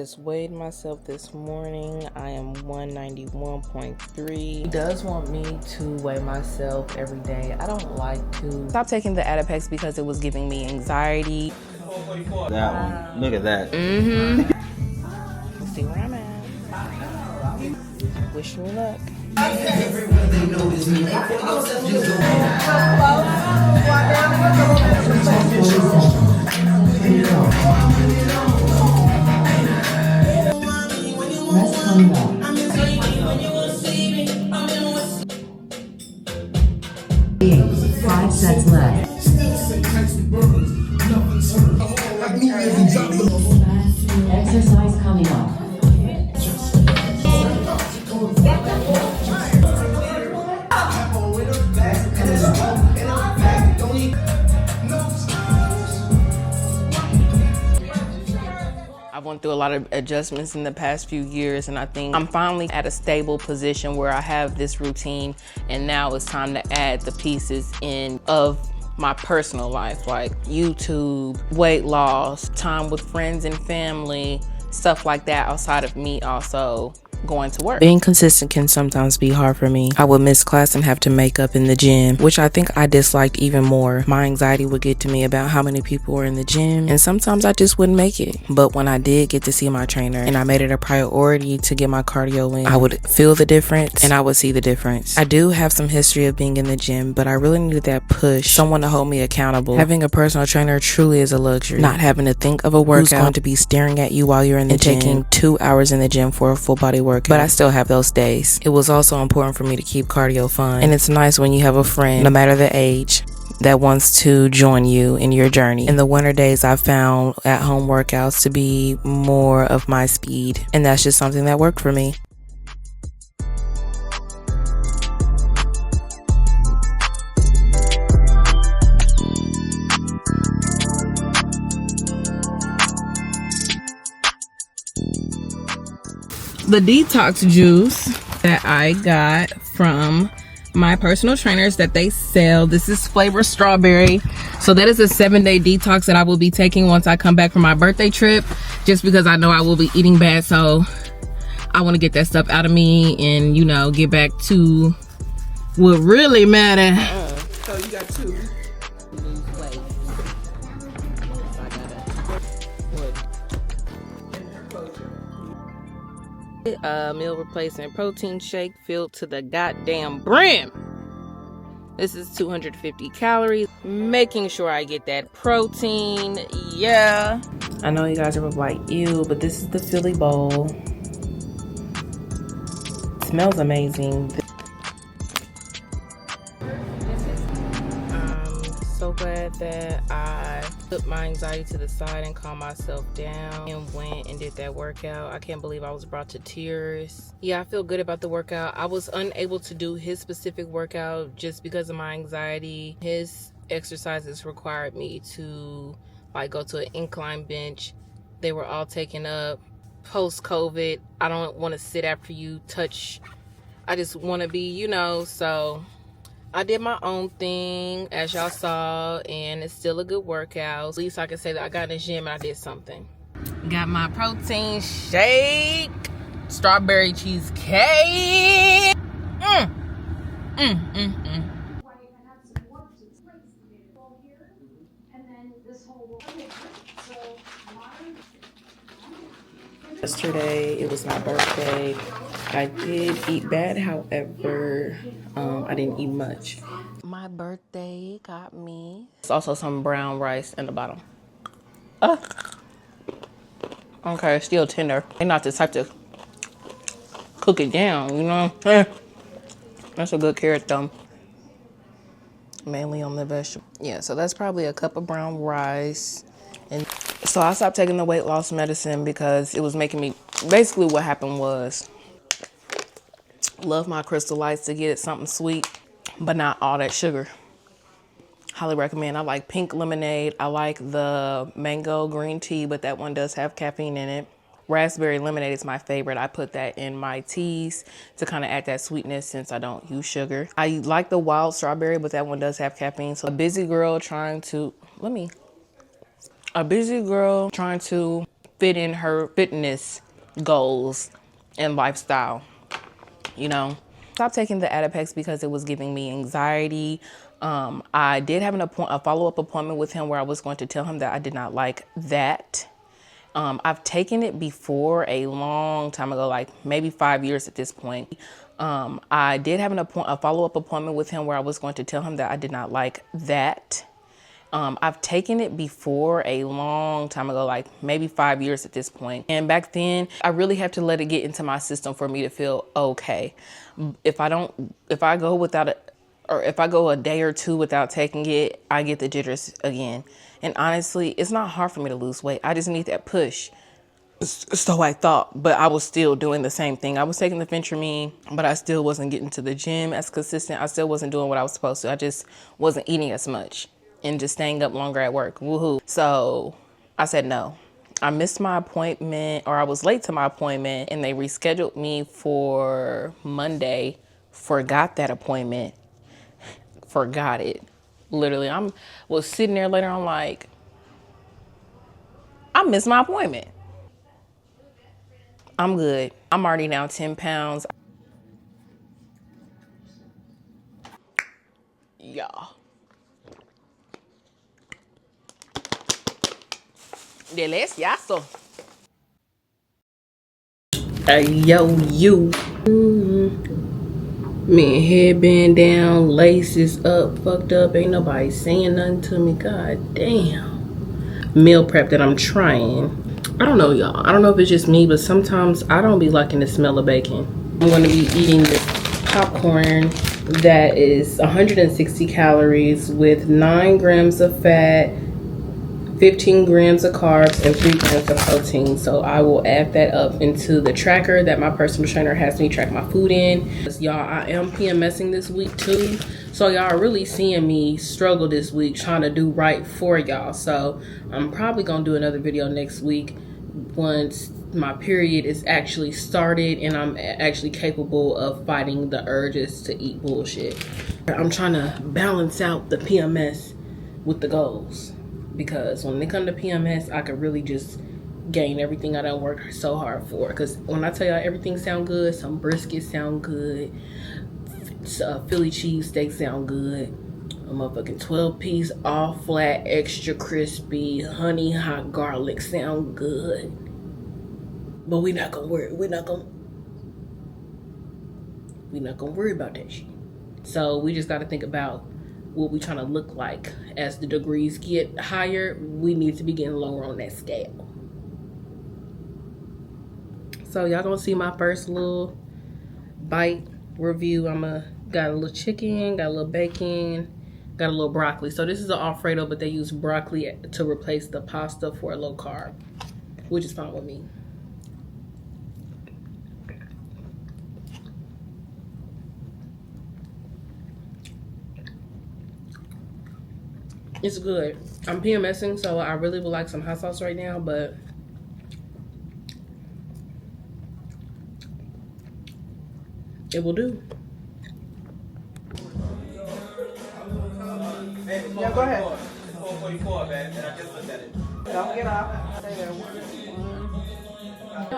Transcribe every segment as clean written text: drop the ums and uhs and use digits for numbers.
Just weighed myself this morning. I am 191.3. He does want me to weigh myself every day. I don't like to. Stop taking the Adipex because it was giving me anxiety. That one. Look at that. Let's see where I'm at. Wish me luck. Rest coming up. 5 sets left. Exercise coming up. I've went through a lot of adjustments in the past few years, and I think I'm finally at a stable position where I have this routine, and now it's time to add the pieces in of my personal life, like YouTube, weight loss, time with friends and family, stuff like that outside of me also going to work. Being consistent can sometimes be hard for me. I would miss class and have to make up in the gym, which I think I disliked even more. My anxiety would get to me about how many people were in the gym, and sometimes I just wouldn't make it. But when I did get to see my trainer and I made it a priority to get my cardio in, I would feel the difference and I would see the difference. I do have some history of being in the gym, but I really needed that push, someone to hold me accountable. Having a personal trainer truly is a luxury. Not having to think of a workout who's going to be staring at you while you're in the gym, taking 2 hours in the gym for a full body workout. But I still have those days. It was also important for me to keep cardio fun, and it's nice when you have a friend, no matter the age, that wants to join you in your journey. In the winter days, I found at-home workouts to be more of my speed, and that's just something that worked for me. The detox juice that I got from my personal trainers that they sell, this is flavor strawberry. So that is a 7-day detox that I will be taking once I come back from my birthday trip, just because I know I will be eating bad. So I want to get that stuff out of me and, you know, get back to what really matters. So you got 2. Lose weight. So I gotta meal replacement protein shake filled to the goddamn brim. This is 250 calories. Making sure I get that protein. Yeah. I know you guys are like, ew, but this is the Philly bowl. It smells amazing. So glad that I put my anxiety to the side and calmed myself down and went and did that workout. I can't believe I was brought to tears. Yeah, I feel good about the workout. I was unable to do his specific workout just because of my anxiety. His exercises required me to like go to an incline bench. They were all taken up. Post-COVID, I don't want to sit after you touch. I just want to be, you know, so I did my own thing, as y'all saw, and it's still a good workout. At least I can say that I got in the gym and I did something. Got my protein shake, strawberry cheesecake. Yesterday, it was my birthday. I did eat bad, however, I didn't eat much. My birthday got me. There's also some brown rice in the bottom. Okay, it's still tender. They're not the type to cook it down, you know? That's a good carrot though. Mainly on the vegetable. Yeah, so that's probably a cup of brown rice. And so I stopped taking the weight loss medicine because it was making me, basically what happened was, love my Crystal Lights to get something sweet, but not all that sugar. Highly recommend. I like pink lemonade. I like the mango green tea, but that one does have caffeine in it. Raspberry lemonade is my favorite. I put that in my teas to kind of add that sweetness since I don't use sugar. I like the wild strawberry, but that one does have caffeine. So a busy girl trying to fit in her fitness goals and lifestyle, you know. Stopped taking the Adipex because it was giving me anxiety. I did have a follow-up appointment with him where I was going to tell him that I did not like that. I've taken it before a long time ago, like maybe 5 years at this point. I did have a follow-up appointment with him where I was going to tell him that I did not like that. I've taken it before a long time ago, like maybe 5 years at this point. And back then, I really have to let it get into my system for me to feel okay. If I go without it, or if I go a day or two without taking it, I get the jitters again. And honestly, it's not hard for me to lose weight. I just need that push. So I thought, but I was still doing the same thing. I was taking the Phentermine, but I still wasn't getting to the gym as consistent. I still wasn't doing what I was supposed to. I just wasn't eating as much and just staying up longer at work. Woohoo. So I said no. I missed my appointment, or I was late to my appointment, and they rescheduled me for Monday. Forgot that appointment. Forgot it. Literally, was sitting there later on like, I missed my appointment. I'm good. I'm already down 10 pounds. Y'all. Delicioso. Hey, yo, you. Man, headband down, laces up, fucked up. Ain't nobody saying nothing to me. God damn. Meal prep that I'm trying. I don't know, y'all. I don't know if it's just me, but sometimes I don't be liking the smell of bacon. I'm going to be eating this popcorn that is 160 calories with 9 grams of fat, 15 grams of carbs, and 3 grams of protein. So I will add that up into the tracker that my personal trainer has me track my food in. Y'all, I am PMSing this week too. So y'all are really seeing me struggle this week trying to do right for y'all. So I'm probably gonna do another video next week once my period is actually started and I'm actually capable of fighting the urges to eat bullshit. I'm trying to balance out the PMS with the goals, because when it comes to PMS, I could really just gain everything I done worked so hard for. Because when I tell y'all everything sound good, some brisket sound good, Philly cheesesteak sound good, a motherfucking 12-piece all flat extra crispy honey hot garlic sound good. But we're not gonna worry about that shit. So we just gotta think about what we trying to look like as the degrees get higher. We need to be getting lower on that scale. So y'all gonna see my first little bite review. Got a little chicken, got a little bacon, got a little broccoli. So this is an Alfredo, but they use broccoli to replace the pasta for a low carb, which is fine with me. It's good. I'm PMSing, so I really would like some hot sauce right now, but it will do. Yeah, go ahead. 444, man, and I just looked at it. Don't get off. Stay there. No,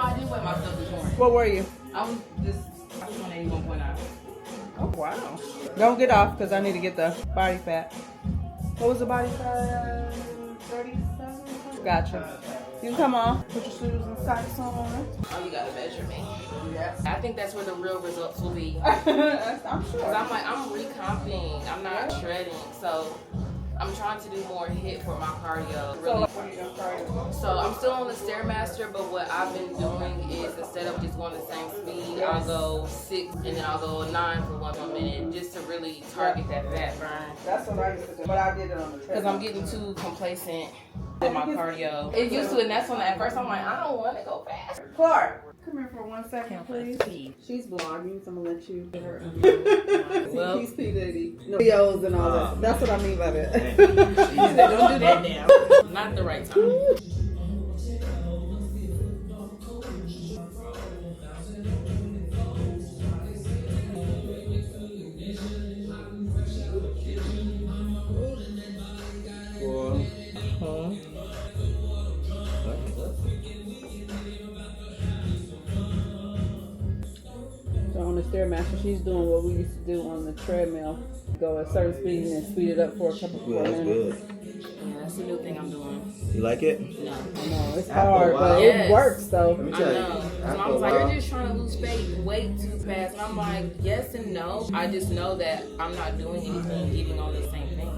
I did weigh myself this morning. What were you? I was 181.9. Oh, wow. Don't get off because I need to get the body fat. What was the body fat? 37? Gotcha. You can come on. Put your shoes and socks on. Oh, you gotta measure me. Yes. I think that's where the real results will be. I'm sure. Cause I'm recomping. I'm not shredding. So I'm trying to do more HIIT for my cardio. Really. So, what are you going to start? So I'm still on the Stairmaster, but what I've been doing is instead of just going the same speed, I'll go 6 and then I'll go 9 for 1 more minute, just to really target that fat burn. That's what I used to do, but I did it on the treadmill. Because I'm getting too complacent with my cardio. It used to, and that's when at first I'm like, I don't want to go fast. Clark, come here for 1 second, please. She's vlogging, so I'm going to let you. Well, He's P. Diddy. No videos and all that. That's what I mean by that. don't do that now. Not the right time. Stairmaster. She's doing what we used to do on the treadmill. Go at a certain speed and then speed it up for a couple Yeah, more that's minutes. good. Yeah, that's the new thing I'm doing. You like it? No. I know, it's After a hard, while. but Yes. it works though. Let me I tell you. know. So After I a was like, while, you're just trying to lose weight too fast. And I'm like, yes and no. I just know that I'm not doing anything, eating all the same thing.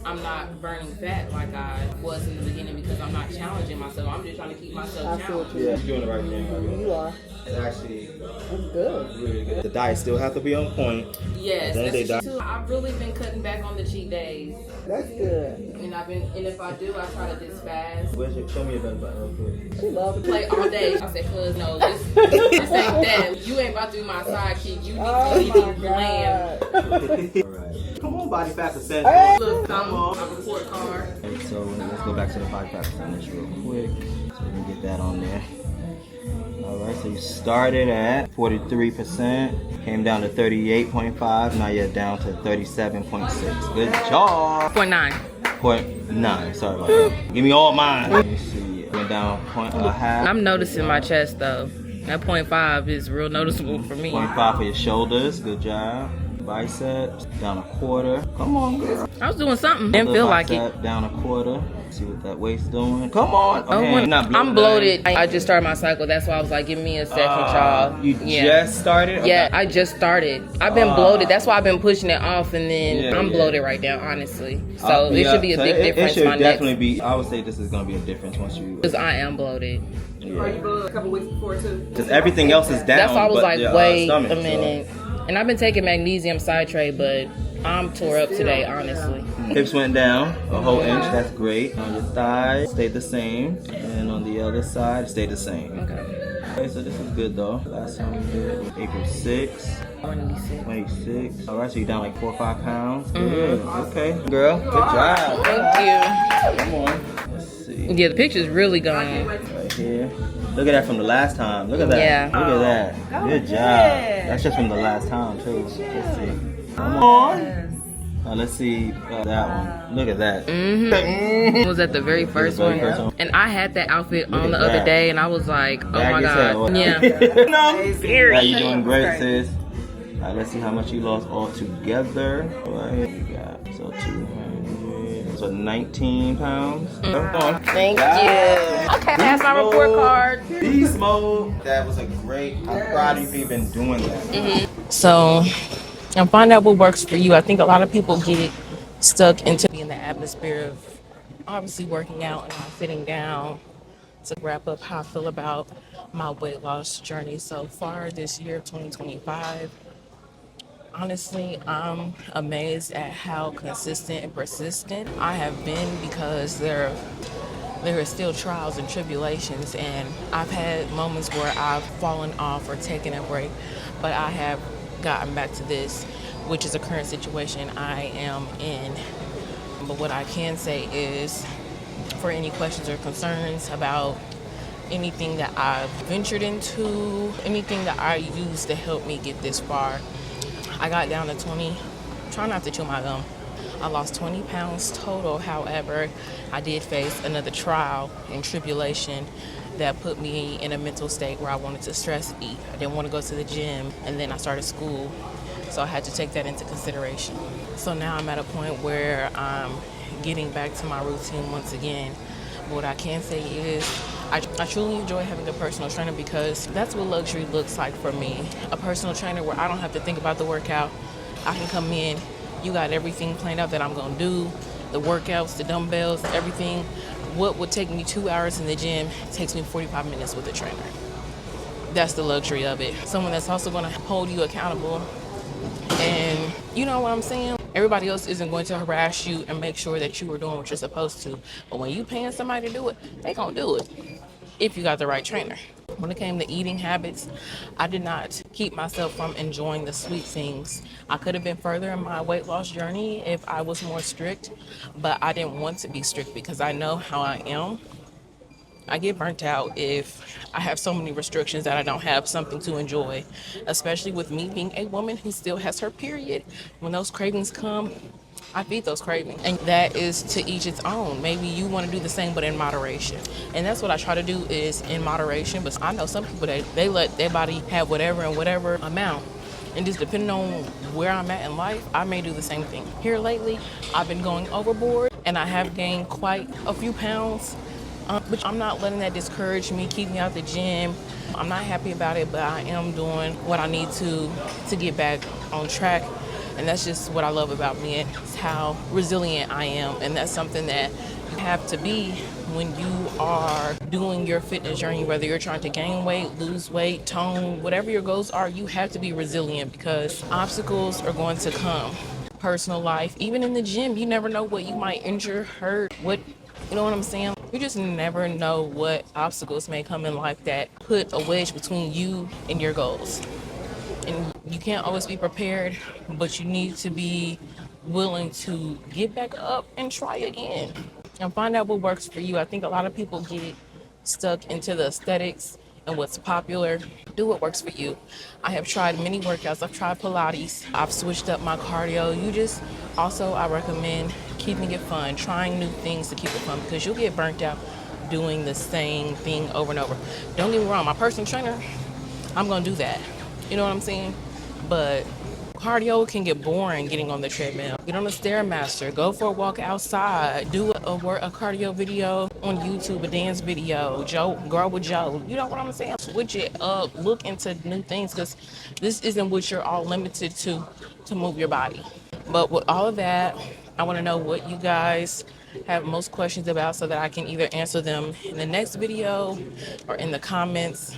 I'm not burning fat like I was in the beginning because I'm not challenging myself. I'm just trying to keep myself I see what challenged. you yeah, you're doing the right thing. You are. It's actually That's good. really good. The diet still have to be on point. Yes, Then that's they the too. I've really been cutting back on the cheat days. That's good. And if I do, I try to just fast. Where's your, show me your belly button real quick. She loves it. Play all day. I said, cuz no, this ain't that. You ain't about to be my sidekick. You need Oh to my be bland. God. Alright. Come on, body fat percentage. Hey. Look, I'm a report card. Okay, so let's go back to the body fat percentage real quick. So we can get that on there. Alright, so you started at 43%, came down to 38.5, now you're down to 37.6. Good job. 0.9. 0.9, sorry about that. Give me all mine. Let me see, went down a half. I'm noticing my chest though. That 0.5 is real noticeable for me. 0.5 for your shoulders, good job. Biceps, down a quarter. Come on, girl. I was doing something. Didn't feel like it. Bicep, down a quarter. See what that weight's doing. Come on. Oh, Okay, you're not I'm bloated. I just started my cycle. That's why I was like, give me a second, y'all. You just started? Yeah, Okay. I just started. I've been bloated. That's why I've been pushing it off, and then Yeah, I'm yeah. bloated right now, honestly. So it Yeah, should be a so big difference. It should my definitely next, be. I would say this is going to be a difference once you. because I am bloated. Are you bloated a couple weeks before too? Because everything else is down. That's why I was but like, your, wait stomach, a minute. And I've been taking magnesium citrate, but I'm tore up today, honestly. Hips went down a whole inch. That's great. On your thighs, stayed the same. And on the other side, stayed the same. Okay. Okay, so this is good though. Last time we did was April 6th. 26. 26. Alright, so you're down like 4 or 5 pounds. Good. Okay. Girl, good job. Thank Come on. Let's see. you. Yeah, the picture's really gone. Right here. Look at that from the last time. Look at that. Yeah. Look at that. Good job. That's just from the last time too. Let's see. Come on. Let's see that one. Look at that. It was at the very first very one. first one. And I had that outfit Look on the at other that. day, and I was like, oh Bag my as hell. God. Yeah. No, I'm serious. You're doing great, sis. Alright, let's see how much you lost all together. Right here you got. So 200. So 19 pounds. Come on. Thank you. Okay, that's my report card. Beast mode. That was a great. I'm proud of you for even doing that. So, and find out what works for you. I think a lot of people get stuck into being the atmosphere of obviously working out and not sitting down. To wrap up how I feel about my weight loss journey so far this year, 2025. Honestly, I'm amazed at how consistent and persistent I have been, because there are still trials and tribulations, and I've had moments where I've fallen off or taken a break, but I have gotten back to this, which is a current situation I am in. But what I can say is, for any questions or concerns about anything that I've ventured into, anything that I used to help me get this far, I got down to 20. Try not to chew my gum. I lost 20 pounds total. However, I did face another trial and tribulation that put me in a mental state where I wanted to stress eat. I didn't want to go to the gym, and then I started school. So I had to take that into consideration. So now I'm at a point where I'm getting back to my routine once again. What I can say is I truly enjoy having a personal trainer, because that's what luxury looks like for me. A personal trainer where I don't have to think about the workout. I can come in, you got everything planned out that I'm gonna do, the workouts, the dumbbells, everything. What would take me 2 hours in the gym takes me 45 minutes with a trainer. That's the luxury of it. Someone that's also gonna hold you accountable. And you know what I'm saying? Everybody else isn't going to harass you and make sure that you are doing what you're supposed to. But when you paying somebody to do it, they gonna do it if you got the right trainer. When it came to eating habits, I did not keep myself from enjoying the sweet things. I could have been further in my weight loss journey if I was more strict, but I didn't want to be strict because I know how I am. I get burnt out if I have so many restrictions that I don't have something to enjoy, especially with me being a woman who still has her period. When those cravings come, I feed those cravings, and that is to each its own. Maybe you want to do the same, but in moderation. And that's what I try to do, is in moderation. But I know some people that they let their body have whatever and whatever amount. And just depending on where I'm at in life, I may do the same thing. Here lately, I've been going overboard and I have gained quite a few pounds. But I'm not letting that discourage me, keep me out the gym. I'm not happy about it, but I am doing what I need to get back on track. And that's just what I love about me, it's how resilient I am. And that's something that you have to be when you are doing your fitness journey, whether you're trying to gain weight, lose weight, tone, whatever your goals are, you have to be resilient because obstacles are going to come. Personal life, even in the gym, you never know what you might injure, hurt, you know what I'm saying? You just never know what obstacles may come in life that put a wedge between you and your goals. And you can't always be prepared, but you need to be willing to get back up and try again and find out what works for you. I think a lot of people get stuck into the aesthetics and what's popular. Do what works for you. I have tried many workouts. I've tried Pilates. I've switched up my cardio. I recommend keeping it fun, trying new things to keep it fun because you'll get burnt out doing the same thing over and over. Don't get me wrong, my personal trainer, I'm gonna do that. You know what I'm saying? But cardio can get boring getting on the treadmill. Get on a Stairmaster, go for a walk outside, do a cardio video on YouTube, a dance video, Grow with Joe. You know what I'm saying? Switch it up, look into new things because this isn't what you're all limited to move your body. But with all of that, I want to know what you guys have most questions about so that I can either answer them in the next video or in the comments.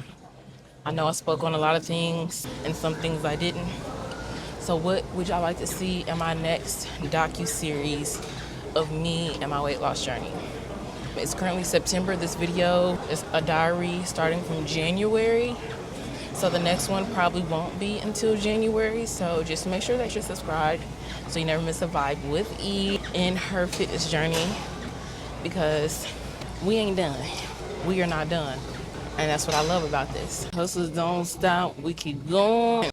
I know I spoke on a lot of things and some things I didn't. So what would y'all like to see in my next docu-series of me and my weight loss journey? It's currently September. This video is a diary starting from January. So the next one probably won't be until January. So just make sure that you're subscribed so you never miss a vibe with E in her fitness journey because we ain't done. We are not done. And that's what I love about this. Hustlers don't stop. We keep going.